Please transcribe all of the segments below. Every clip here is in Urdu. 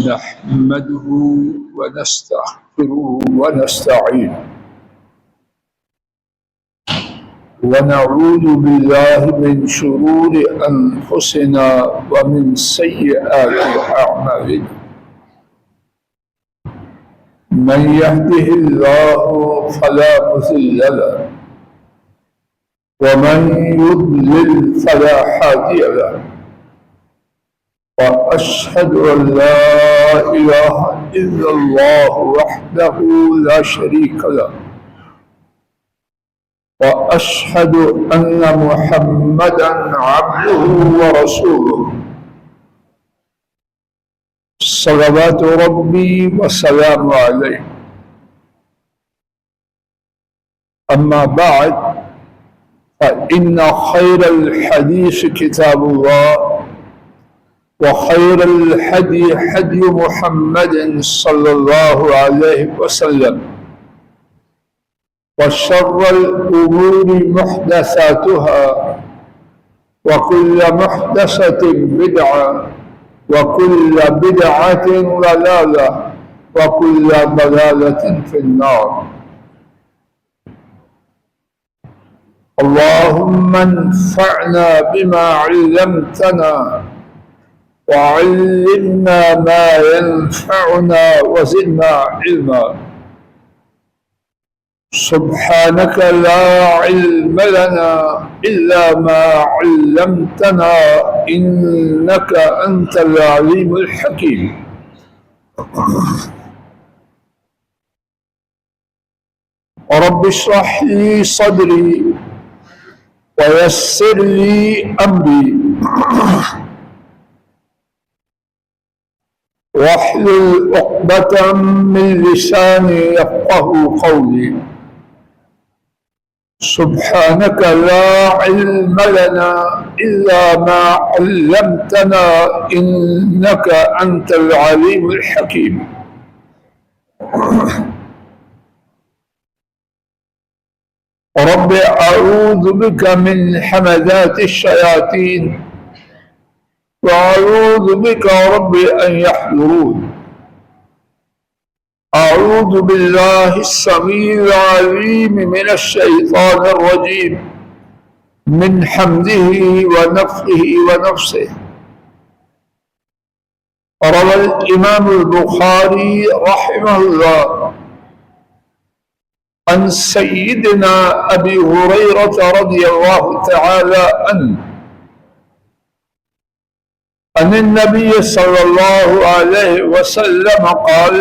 نحمده ونستغفره ونستعينه ونعوذ بالله من شرور أنفسنا ومن سيئات أعمالنا من يهده الله فلا مضل له ومن يضلل فلا هادي له وأشهد أن لا إله إلا الله وحده لا شريك له وأشهد أن محمدا عبده ورسوله صلوات ربي وسلام عليه. أما بعد فإن خير الحديث كتاب الله وخير الهدي هدي محمد صلى الله عليه وسلم وشر الأمور محدثاتها وكل محدثة بدعة وكل بدعة ضلالة وكل ضلالة في النار. اللهم انفعنا بما علمتنا وعلمنا ما ينفعنا وزدنا علما. سبحانك لا علم لنا إلا ما علمتنا إنك أنت العليم الحكيم. رب اشرح لي صدري ويسر لي أمري واحلل عقدة من لساني يفقه قولي. سبحانك لا علم لنا إلا ما علمتنا إنك أنت العليم الحكيم. رب أعوذ بك من همزات الشياطين وأعوذ بك رب أن يحضرون. أعوذ بالله السميع العليم من الشيطان الرجيم من حمده ونفخه ونفسه. روى الإمام البخاري رحمه الله عن سيدنا أبي هريرة رضي الله تعالى عنه أن النبي صلى الله عليه وسلم قال: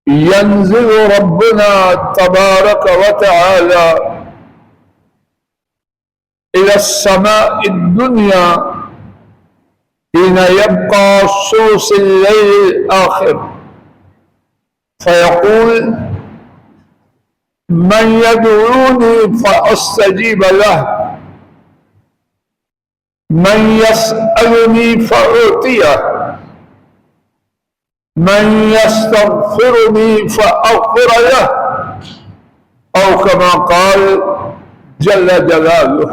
ينزل ربنا تبارك وتعالى إلى السماء الدنيا حين يبقى ثلث الليل الآخر فيقول: من يدعوني فأستجيب له، من يسألني فأعطيه، من يستغفرني فأغفر له، أو كما قال جل جلاله.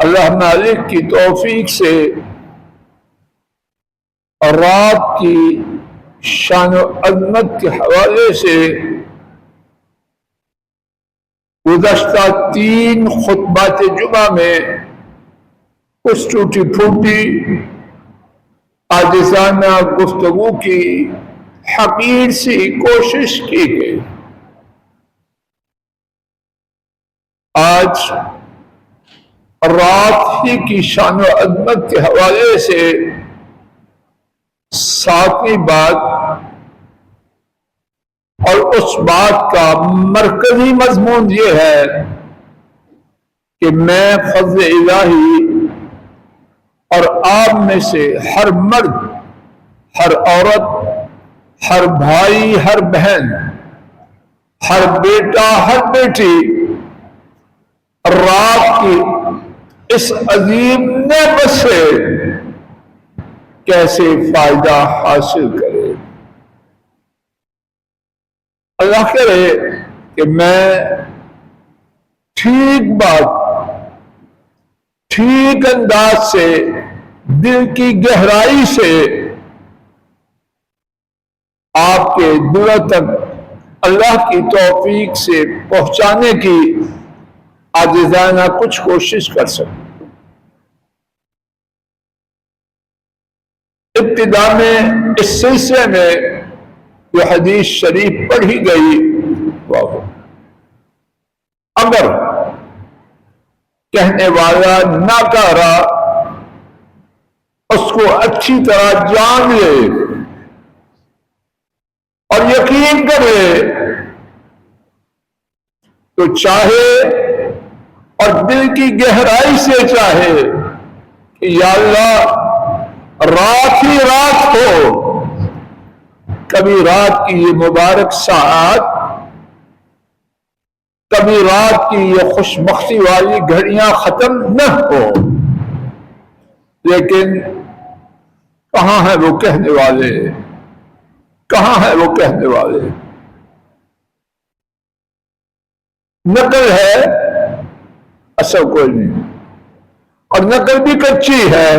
اللہ مالک کی توفیق سے رات کی شان و عظمت کے حوالے سے گزشتہ 3 خطبات جمعہ میں کچھ ٹوٹی پھوٹی عاجزانہ گفتگو کی حقیر سی کوشش کی گئی. آج رات ہی کی شان و عظمت کے حوالے سے 7ویں بات اور اس بات کا مرکزی مضمون یہ ہے کہ میں فضل الہی اور آپ میں سے ہر مرد، ہر عورت، ہر بھائی، ہر بہن، ہر بیٹا، ہر بیٹی رات کی اس عظیم نعمت سے کیسے فائدہ حاصل کرے. اللہ کرے کہ میں ٹھیک بات، ٹھیک انداز سے دل کی گہرائی سے آپ کے دلوں تک اللہ کی توفیق سے پہنچانے کی عاجزانہ کچھ کوشش کر سکتے۔ ابتدا میں اس سلسلے میں جو حدیث شریف پڑھی گئی وہ اگر کہنے والا ناکارہ اس کو اچھی طرح جان لے اور یقین کرے تو چاہے اور دل کی گہرائی سے چاہے کہ یا اللہ رات ہی رات ہو، کبھی رات کی یہ مبارک ساعت، کبھی رات کی یہ خوش بختی والی گھڑیاں ختم نہ ہو، لیکن کہاں ہے وہ کہنے والے، کہاں ہے وہ کہنے والے؟ نقل ہے اصل کوئی نہیں، اور نقل بھی کچی ہے۔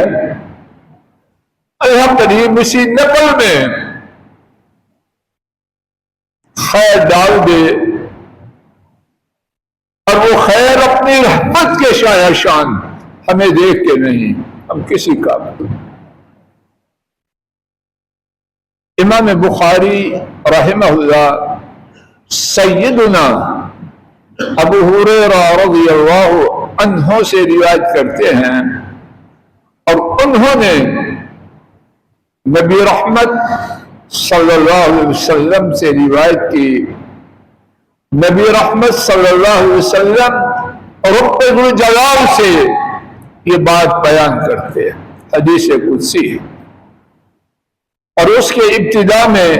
اللہ کریم اسی نقل میں خیر ڈال دے، اور وہ خیر اپنی رحمت کے شایع شان ہمیں دیکھ کے نہیں، ہم کسی کا۔ امام بخاری رحمہ اللہ سیدنا ابو ہریرہ رضی اللہ عنہ سے روایت کرتے ہیں، اور انہوں نے نبی رحمت صلی اللہ علیہ وسلم سے روایت کی۔ نبی رحمت صلی اللہ علیہ وسلم رب الجلال سے یہ بات بیان کرتے ہیں، حدیث قدسی ہے، اور اس کے ابتدا میں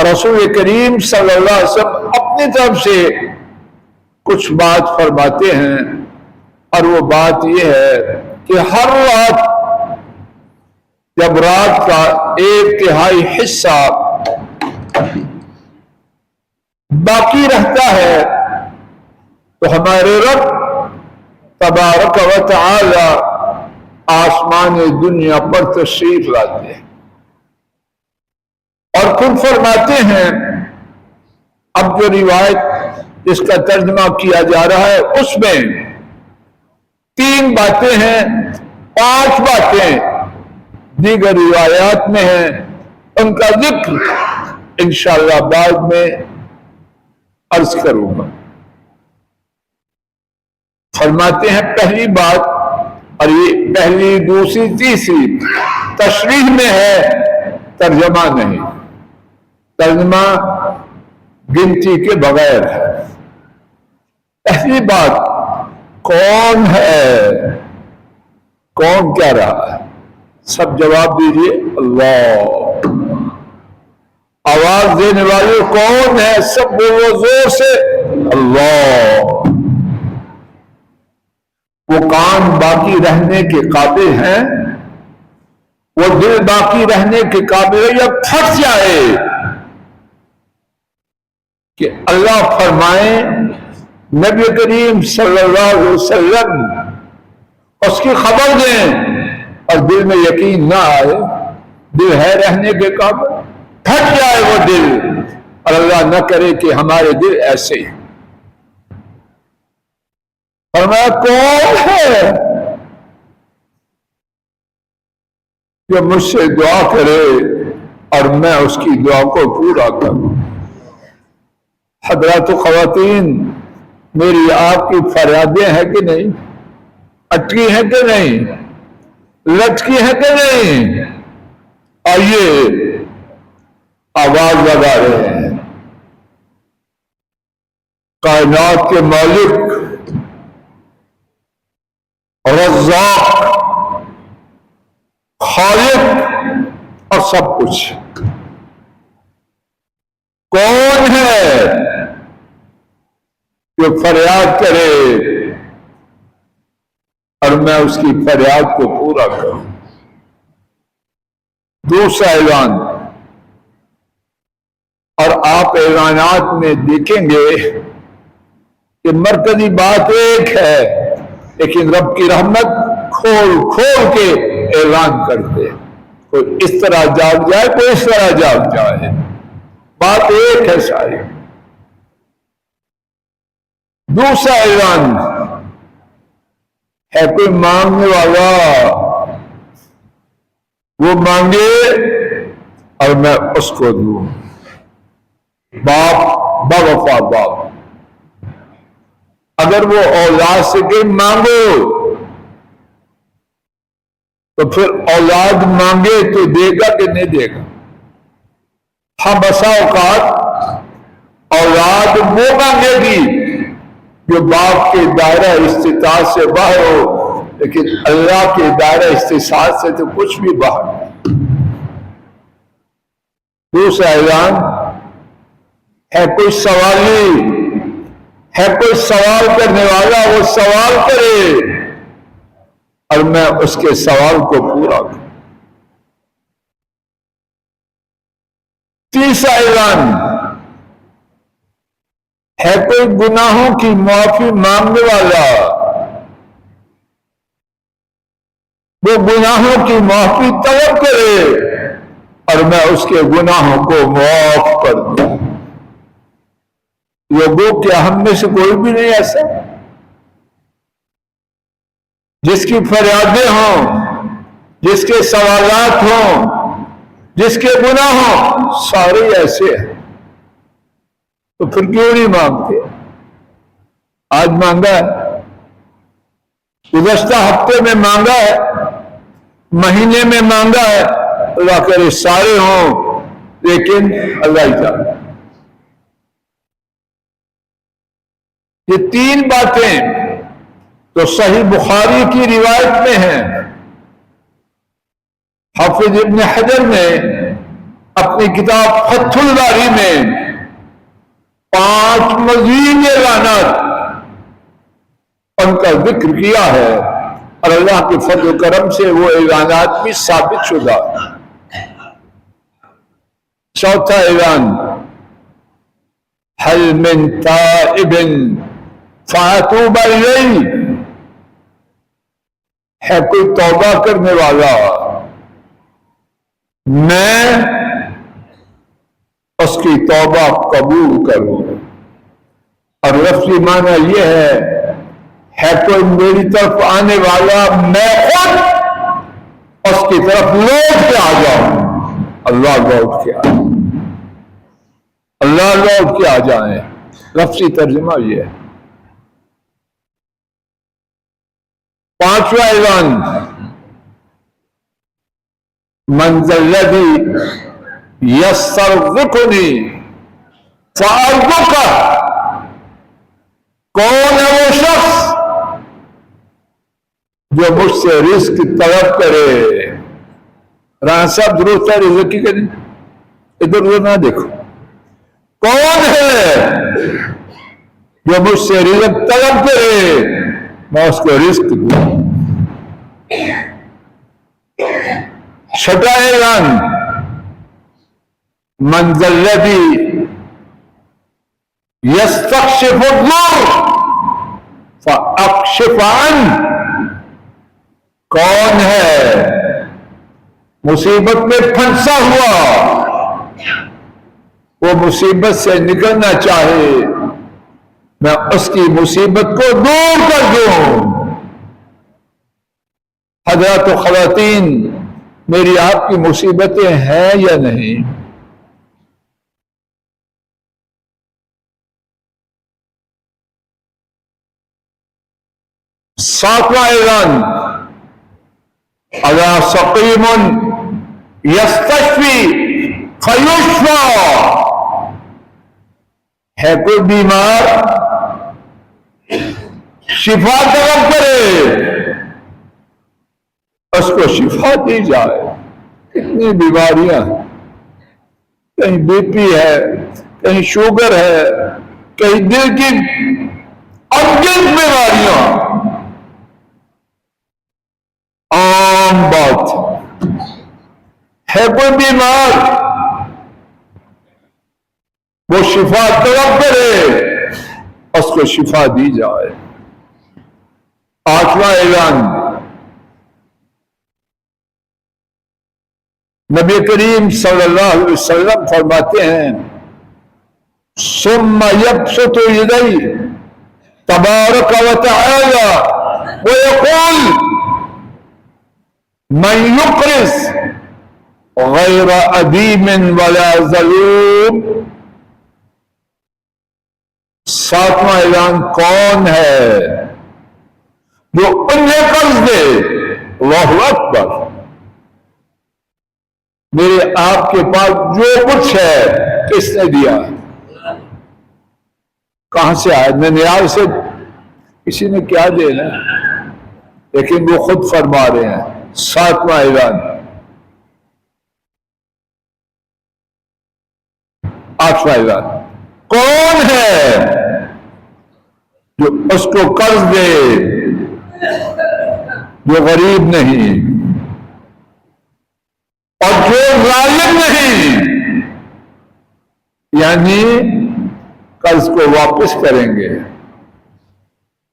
رسول کریم صلی اللہ علیہ وسلم اپنی طرف سے کچھ بات فرماتے ہیں، اور وہ بات یہ ہے کہ ہر رات جب رات کا 1/3 حصہ باقی رہتا ہے تو ہمارے رب تبارک و تعالی آسمان دنیا پر تشریف لاتے ہیں، اور پھر فرماتے ہیں، اب جو روایت جس کا ترجمہ کیا جا رہا ہے اس میں 3 باتیں ہیں، 5 باتیں دیگر روایات میں ہیں، ان کا ذکر انشاءاللہ بعد میں عرض کروں گا۔ فرماتے ہیں پہلی بات، اور یہ پہلی دوسری تیسری تشریح میں ہے، ترجمہ نہیں، ترجمہ گنتی کے بغیر ہے۔ پہلی بات، کون ہے؟ کون کہہ رہا ہے؟ سب جواب دیجئے، اللہ۔ آواز دینے والے کون ہے؟ سب بولو زور سے، اللہ۔ وہ کان باقی رہنے کے قابل ہیں، وہ دل باقی رہنے کے قابل ہے، یا پھٹ جائے کہ اللہ فرمائیں، نبی کریم صلی اللہ علیہ وسلم اس کی خبر دیں، اور دل میں یقین نہ آئے، دل ہے رہنے کے قابل، پھٹ جائے وہ دل، اور اللہ نہ کرے کہ ہمارے دل ایسے ہیں۔ فرمایا کون ہے جو مجھ سے دعا کرے اور میں اس کی دعا کو پورا کروں؟ حضرات و خواتین، میری آپ کی فریادیں ہیں کہ نہیں؟ اٹکی ہیں کہ نہیں؟ لٹکی ہے کہ نہیں؟ آئیے آواز لگا رہے ہیں، کائنات کے مالک، رزاق، خالق اور سب کچھ کون ہے جو فریاد کرے اور میں اس کی فریاد کو پورا کروں؟ دوسرا اعلان، اور آپ اعلانات میں دیکھیں گے کہ مرکزی بات ایک ہے، لیکن رب کی رحمت کھول کھول کے اعلان کرتے، کوئی اس طرح جاگ جائے، کوئی اس طرح جاگ جائے، بات ایک ہے ساری۔ دوسرا اعلان ہے، کوئی مانگنے والا وہ مانگے اور میں اس کو دوں۔ باپ باوفا باپ، اگر وہ اولاد سے کہ مانگو تو پھر اولاد مانگے تو دے گا کہ نہیں دے گا؟ ہاں بسا اوقات اولاد وہ مانگے گی جو باپ کے دائرہ استطاعت سے باہر ہو، لیکن اللہ کے دائرہ استطاعت سے تو کچھ بھی باہر نہیں۔ دوسرا اعلان ہے، کوئی سوالی ہے، کوئی سوال کرنے والا، وہ سوال کرے اور میں اس کے سوال کو پورا کروں۔ تیسرا اعلان ہے، کوئی گناہوں کی معافی مانگنے والا، وہ گناہوں کی معافی طلب کرے اور میں اس کے گناہوں کو معاف کر دوں۔ لوگوں کیا ہم میں سے کوئی بھی نہیں ایسا جس کی فریادیں ہوں، جس کے سوالات ہوں، جس کے گناہ ہوں، سارے ایسے ہیں، تو پھر کیوں نہیں مانگتے؟ آج مانگا ہے، گزشتہ ہفتے میں مانگا ہے، مہینے میں مانگا ہے، اللہ کرے سارے ہوں، لیکن اللہ ہی جانے۔ یہ تین باتیں تو صحیح بخاری کی روایت میں ہیں۔ حافظ ابن حجر نے اپنی کتاب فتح الباری میں 5 مزید اعلانات ان کا ذکر کیا ہے، اور اللہ کے فضل و کرم سے وہ اعلانات بھی ثابت شدہ۔ چوتھا اعلان، حل من تائب فاتوب الیہ، ہے کوئی توبہ کرنے والا، میں اس کی توبہ قبول کروں۔ اور لفظی معنی یہ ہے کوئی میری طرف آنے والا، میں خود اس کی طرف لوٹ کے آ جاؤں۔ اللہ لوٹ کے آ جائے، اللہ لوٹ کے آ جائیں، لفظی ترجمہ یہ ہے۔ پانچواں اعلان، من ذا الذی یسترزقنی فارزقہ، کون ہے وہ شخص جو مجھ سے رزق طلب کرے؟ رانا صاحب درست ہے، رزق کی کریں، ادھر ادھر نہ دیکھو، کون ہے جو مجھ سے رزق طلب کرے، میں اس کو رزق دوں۔ چھٹا اعلان، من ذا الذی یستکشف الضر فاکشف عنہ، کون ہے مصیبت میں پھنسا ہوا، وہ مصیبت سے نکلنا چاہے، میں اس کی مصیبت کو دور کر دوں۔ حضرات و خواتین، میری آپ کی مصیبتیں ہیں یا نہیں؟ ساتواں اعلان، اذا سقیم یستشفی فیشفی، ہے کوئی بیمار شفا طلب کرے، اس کو شفا دی جائے۔ کتنی بیماریاں، کہیں بی پی ہے، کہیں شوگر ہے، کہیں دل کی انگن بیماریاں، عام بات ہے۔ کوئی بیمار وہ شفا طلب کرے، اس کو شفا دی جائے۔ 8 آٹھواں اعلان، نبی کریم صلی اللہ علیہ وسلم فرماتے ہیں ثم يبسط يديه تبارك وتعالى ويقول من يقرض غير أديم ولا ظلوم۔ ساتواں اعلان کون ہے جو انہیں قرض دے؟ اللہ اکبر، میرے آپ کے پاس جو کچھ ہے کس نے دیا؟ کہاں سے آیا؟ ننیال سے کسی نے کیا دینا؟ لیکن وہ خود فرما رہے ہیں۔ ساتواں اعلان، آٹھواں اعلان، کون ہے جو اس کو قرض دے جو غریب نہیں اور جو ظالم نہیں، یعنی قرض کو واپس کریں گے،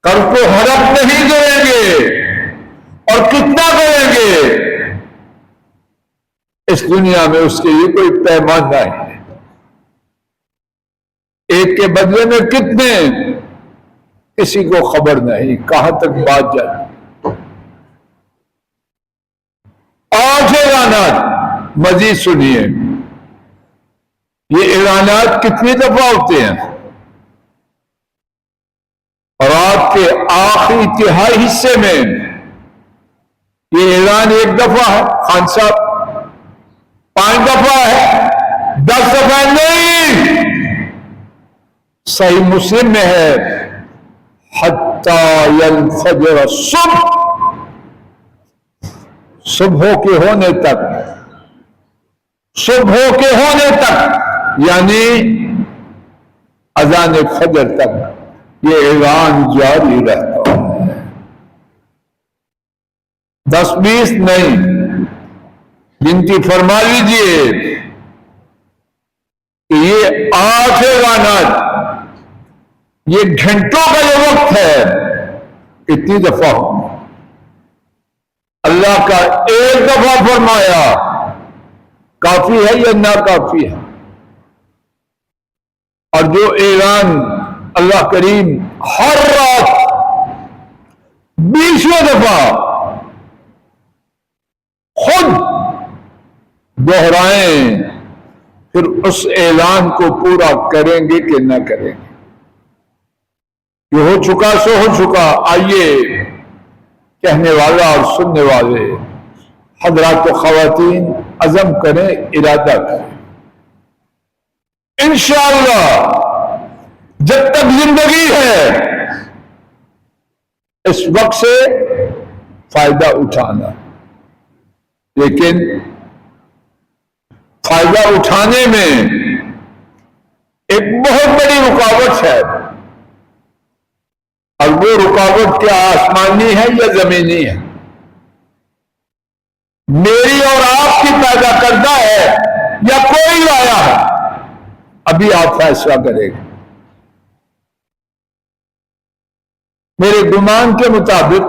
قرض کو ہڑپ نہیں کریں گے، اور کتنا کریں گے اس دنیا میں اس کے لیے کوئی پیمان نہیں ہے۔ ایک کے بدلے میں کتنے، کسی کو خبر نہیں، کہاں تک بات جائے۔ 8 اعلانات مزید سنیے، یہ اعلانات کتنی دفعہ ہوتے ہیں؟ رات کے آخری تہائی حصے میں یہ اعلان 1 دفعہ ہے، خان صاحب 5 دفعہ ہے، 10 دفعہ نہیں۔ صحیح مسلم میں ہے حتی ينفجر الصبح، صبح کے ہونے تک، صبح کے ہونے تک، یعنی اذان فجر تک یہ اعلان جاری رہتا ہے۔ 10-20 نہیں، گنتی فرما لیجئے کہ یہ 8 اعلانات، یہ گھنٹوں کا یہ وقت ہے، کتنی دفعہ ہو؟ اللہ کا 1 دفعہ فرمایا کافی ہے یا ناکافی ہے؟ اور جو اعلان اللہ کریم ہر رات 20 دفعہ خود دوہرائیں، پھر اس اعلان کو پورا کریں گے کہ نہ کریں گے؟ یہ ہو چکا سو ہو چکا۔ آئیے کہنے والا اور سننے والے حضرات و خواتین عزم کریں، ارادہ کریں، انشاءاللہ جب تک زندگی ہے اس وقت سے فائدہ اٹھانا۔ لیکن فائدہ اٹھانے میں ایک بہت بڑی رکاوٹ ہے، اور وہ رکاوٹ کیا آسمانی ہے یا زمینی ہے؟ میری اور آپ کی پیدا کردہ ہے یا کوئی لایا ہے؟ ابھی آپ فیصلہ کریں گے۔ میرے گمان کے مطابق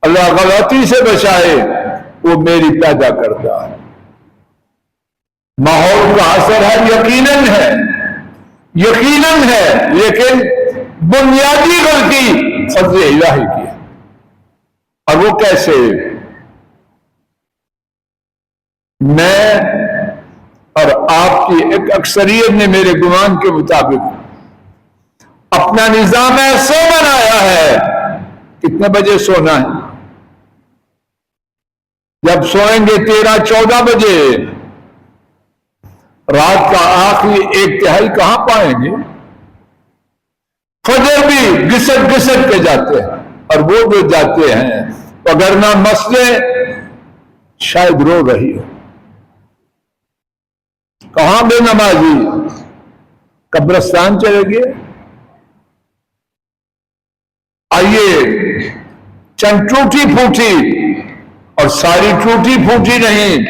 اللہ غلطی سے بچائے، وہ میری پیدا کردہ ہے۔ ماحول کا اثر ہے، یقیناً ہے، یقیناً ہے، لیکن بنیادی غلطی فضل الہی کی ہے۔ اور وہ کیسے؟ میں اور آپ کی ایک اکثریت نے میرے گمان کے مطابق اپنا نظام ایسے بنایا ہے، کتنے بجے سونا ہے؟ جب سوئیں گے 13-14 بجے، رات کا آخری 1/3 کہاں پائیں گے؟ فجر بھی گھسٹ گھسٹ کے جاتے ہیں، اور وہ جو جاتے ہیں وگرنہ مسجدیں شاید رو رہی ہو۔ کہاں بے نمازی؟ قبرستان چلے گئے؟ آئیے چند ٹوٹی پھوٹی، اور ساری ٹوٹی پھوٹی نہیں،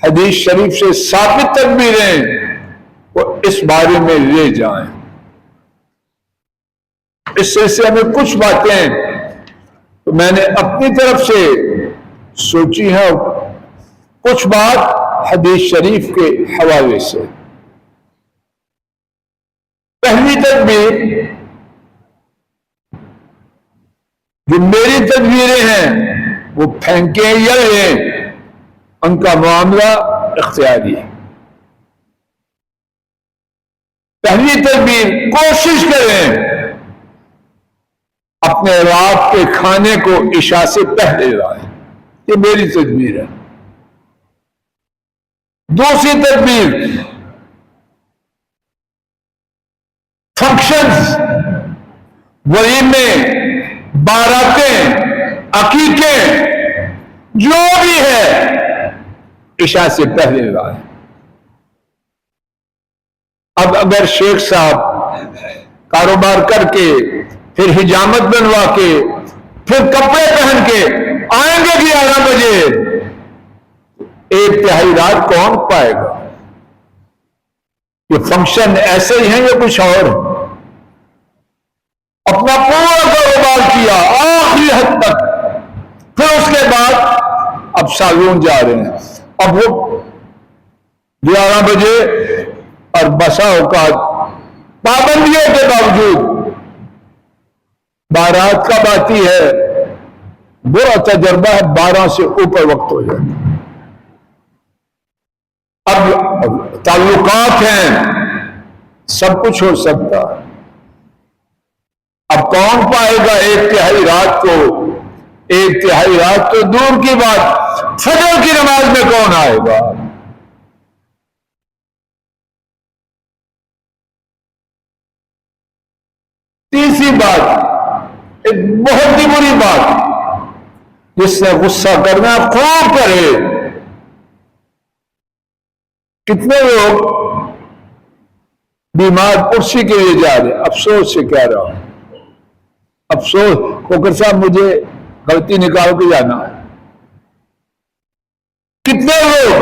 حدیث شریف سے ثابت تدبیریں وہ اس بارے میں لے جائیں۔ اس سے ہمیں کچھ باتیں تو میں نے اپنی طرف سے سوچی ہے کچھ بات حدیث شریف کے حوالے سے. پہلی تدبیر جو میری تدبیریں ہیں وہ پھینکیں یا لیں، ان کا معاملہ اختیاری ہے. پہلی تدبیر کوشش کریں اپنے رات کے کھانے کو عشاء سے پہلے لائیں. یہ میری تدبیر ہے. دوسری تدبیر فنکشنز، ولیمے، باراتیں، عقیقیں، جو بھی ہے عشاء سے پہلے لائیں. اب اگر شیخ صاحب کاروبار کر کے پھر حجامت بنوا کے پھر کپڑے پہن کے آئیں گے 11 بجے، ایک تہائی رات کون پائے گا؟ یہ فنکشن ایسے ہی ہیں یا کچھ اور؟ اپنا پورا کاروبار کیا آخری حد تک، پھر اس کے بعد اب سالون جا رہے ہیں. اب وہ 11 بجے اور بسا اوقات پابندیوں کے باوجود بارات کب آتی ہے؟ برا تجربہ ہے، 12 سے اوپر وقت ہو جاتا. اب تعلقات ہیں، سب کچھ ہو سکتا ہے. اب کون پائے گا ایک تہائی رات کو؟ ایک تہائی رات تو دور کی بات، فجر کی نماز میں کون آئے گا؟ تیسری بات، ایک بہت ہی بری بات، جس سے غصہ کرنا خوب کرے. کتنے لوگ بیمار کرسی کے لیے جا رہے ہیں. افسوس سے کہہ رہا ہوں، افسوس. کوکر صاحب مجھے غلطی نکال کے جانا ہے. کتنے لوگ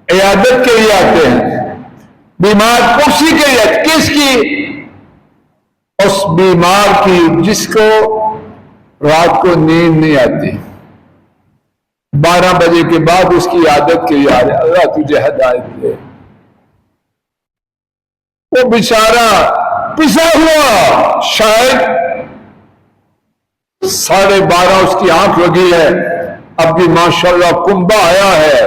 عیادت کے لیے آتے ہیں، بیمار کرسی کے لیے. کس کی؟ اس بیمار کی جس کو رات کو نیند نہیں آتی. 12 بجے کے بعد اس کی عادت کے لیے آ رہے. اللہ تجھے ہدایت دے. وہ بیچارہ پسا ہوا، شاید 12:30 اس کی آنکھ لگی ہے، اب بھی ماشاءاللہ کنبا آیا ہے،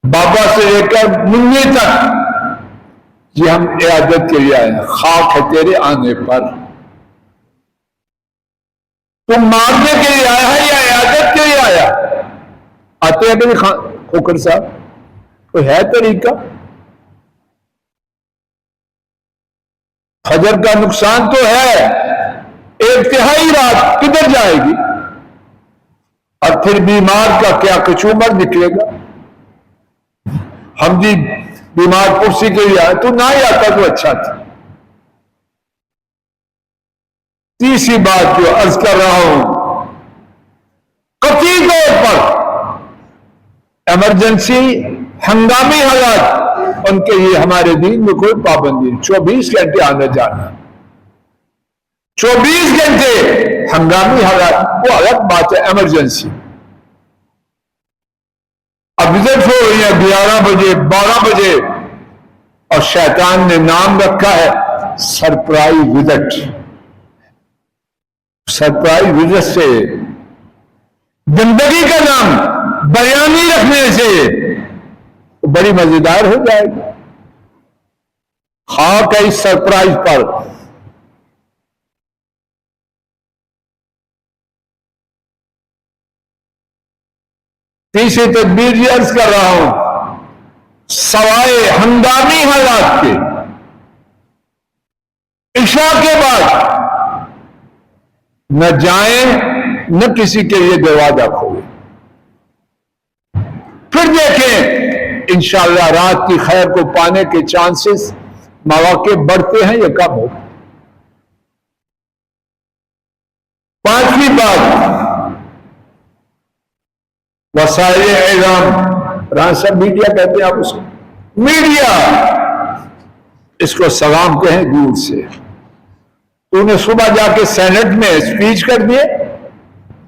بابا سے لے کر منی تک. یہ ہم عیادت کے لیے آئے ہیں، خاک ہے تیرے آنے پر. تم مارنے کے لیے آیا ہے یا عیادت کے لیے آیا؟ آتے ہیں میرے کھوکر صاحب، کوئی ہے طریقہ؟ فجر کا نقصان تو ہے، ایک تہائی رات کدھر جائے گی؟ اور پھر بیمار کا کیا کچومر نکلے گا؟ ہم جی بیمار کرسی کے لیے آئے، تو نہ ہی آتا تو اچھا تھا. تیسری بات جو عرض کر رہا ہوں، قطعی طور پر ایمرجنسی، ہنگامی حالات، ان کے لیے ہمارے دین میں کوئی پابندی نہیں. 24 گھنٹے آنا جانا، 24 گھنٹے ہنگامی حالات وہ الگ بات ہے، ایمرجنسی. اب وزٹ ہو رہی ہے 11 بجے 12 بجے، اور شیطان نے نام رکھا ہے سرپرائز وزٹ. سرپرائز وزٹ سے زندگی کا نام بیانی رکھنے سے بڑی مزیدار ہو جائے گی. خاک ہے اس سرپرائز پر. تیسری تدبیر یہ عرض کر رہا ہوں، سوائے ہنگامی حالات کے عشاء کے بعد نہ جائیں، نہ کسی کے لیے دروازہ کھولیں. پھر دیکھیں انشاءاللہ رات کی خیر کو پانے کے چانسز، مواقع بڑھتے ہیں یا کم ہوتے ہیں. پانچویں بات، وسائل اعلام، رانسر میڈیا کہتے ہیں آپ اس کو، میڈیا اس کو سلام کہیں دور سے. تو نے صبح جا کے سینٹ میں اسپیچ کر دیے.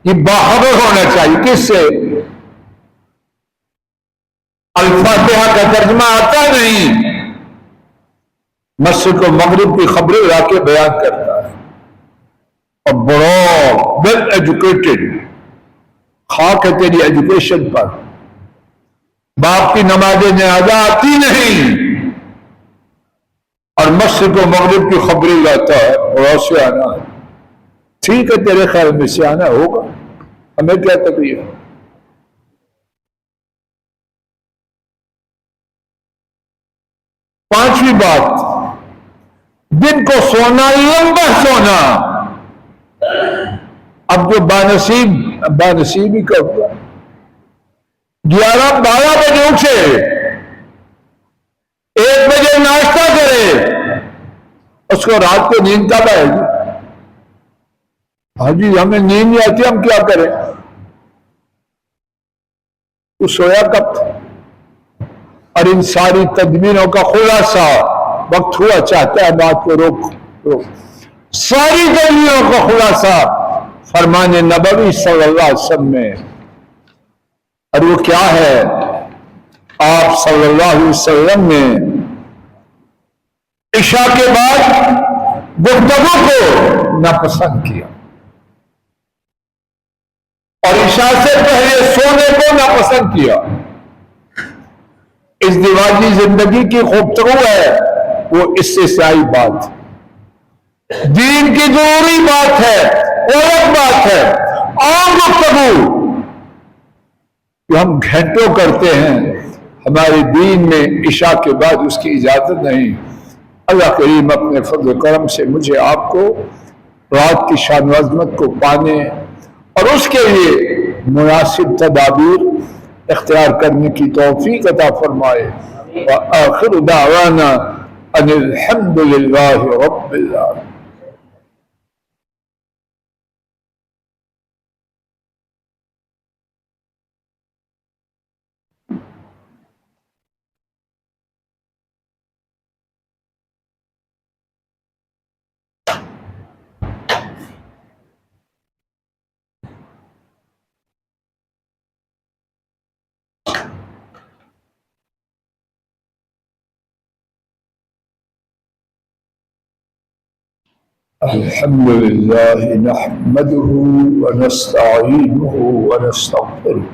یہ باخبر ہونا چاہیے کس سے؟ الفاتحہ کا ترجمہ آتا نہیں، مشرق و مغرب کی خبریں لا کے بیان کرتا ہے، اور بڑا ویل ایجوکیٹڈ، خاک ہے تیری ایجوکیشن پر. باپ کی نماز جنازہ آتی نہیں اور مشرق و مغرب کی خبریں لاتا ہے، بڑا سیانا ہے. ٹھیک ہے، تیرے خیال میں سیانا ہوگا، ہمیں کیا تکلیف ہے؟ پانچویں بات، دن کو سونا، لمبا سونا. اب جو بانصیب ہی کا ہوا 11-12 بجے اٹھے، 1 بجے ناشتہ کرے، اس کو رات کو نیند کب آئے گی؟ ہاں جی ہمیں نیند نہیں آتی، ہم کیا کریں؟ تو سویا کب تھا؟ اور ان ساری تدبیروں کا خلاصہ وقت ہوا چاہتا ہے بات کو روک ساری تدبیروں کا خلاصہ فرمان نبوی صلی اللہ علیہ وسلم میں، اور وہ کیا ہے؟ آپ صلی اللہ علیہ وسلم نے عشاء کے بعد گفتگو کو ناپسند کیا، اور عشاء سے پہلے سونے کو ناپسند کیا. اس دیواجی زندگی کی گفتگو ہے، وہ استثنائی بات، دین کی ضروری بات ہے، الگ بات ہے. عام گفتگو جو ہم گھنٹوں کرتے ہیں، ہمارے دین میں عشاء کے بعد اس کی اجازت نہیں. اللہ کریم اپنے فضل و کرم سے مجھے آپ کو رات کی شان و عظمت کو پانے اور اس کے لیے مناسب تدابیر اختیار کرنے کی توفیق عطا فرمائے. وآخر دعوانا ان الحمد للہ رب العالمین. الحمد لله نحمده ونستعينه ونستغفره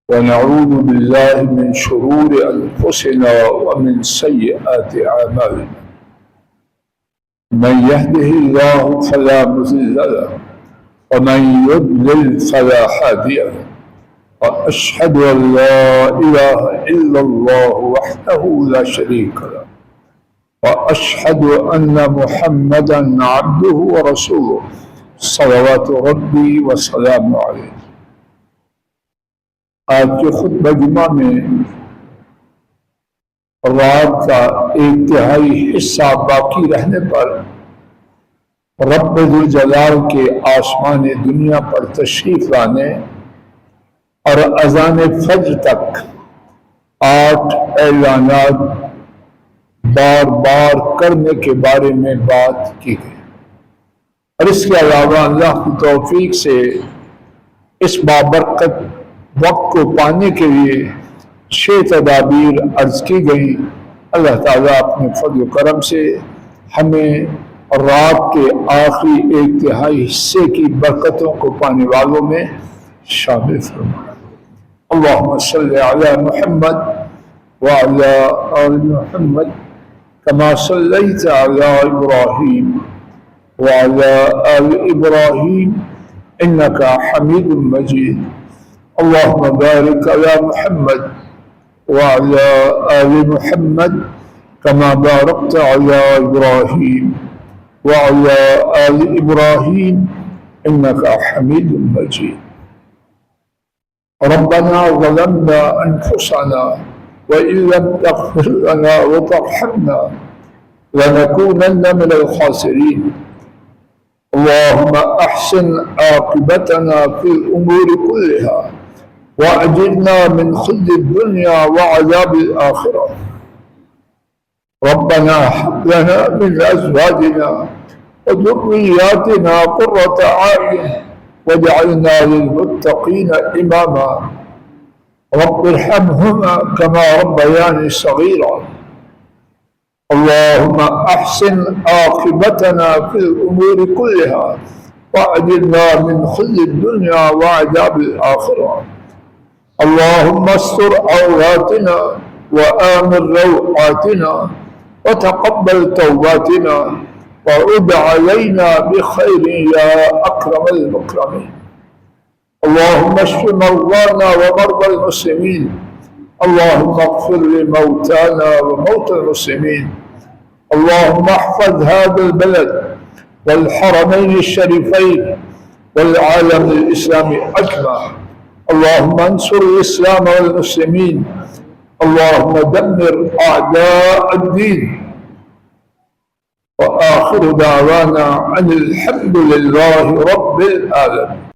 ونعوذ بالله من شرور أنفسنا ومن سيئات أعمالنا. من يهده الله فلا مضل له ومن يضلل فلا هادي له. وأشهد أن لا إله إلا الله وحده لا شريك له وأشهد أن محمدا عبده ورسوله صلوات ربي وسلامه عليه. آج کے خطبہ جمعہ میں رات کا 1/3 حصہ باقی رہنے پر رب ذوالجلال کے آسمان دنیا پر تشریف لانے اور اذان فجر تک 8 اعلانات بار بار کرنے کے بارے میں بات کی گئی، اور اس کے علاوہ اللہ کی توفیق سے اس بابرکت وقت کو پانے کے لیے 6 تدابیر عرض کی گئی. اللہ تعالیٰ اپنے فضل و کرم سے ہمیں رات کے آخری 1/3 حصے کی برکتوں کو پانے والوں میں شامل فرمائے. اللہم صلی علی محمد وعلی آل محمد كما صليت على إبراهيم وعلى آل إبراهيم إنك حميد مجيد. اللهم بارك على محمد وعلى آل محمد كما باركت على إبراهيم وعلى آل إبراهيم إنك حميد مجيد. ربنا ظلمنا أنفسنا وإن لم تغفر لنا وترحمنا لنكونن من الخاسرين. اللهم أحسن عاقبتنا في الأمور كلها وأجرنا من خزي الدنيا وعذاب الآخرة. ربنا هب لنا من أزواجنا وذرياتنا قرة أعين واجعلنا للمتقين إماما رب ارحمهما كما ربياني صغيرا. اللهم أحسن عاقبتنا في الأمور كلها وأجرنا من خزي الدنيا وعذاب الآخرة. اللهم استر عوراتنا وآمن روعاتنا وتقبل توباتنا وعد علينا بخير يا أكرم المكرمين. اللهم اشف مرضانا ومرضى المسلمين. اللهم اغفر لموتانا وموتى المسلمين. اللهم احفظ هذا البلد والحرمين الشريفين والعالم الإسلامي أجمع. اللهم انصر الإسلام والمسلمين. اللهم دمر أعداء الدين. وآخر دعوانا أن الحمد لله رب العالمين.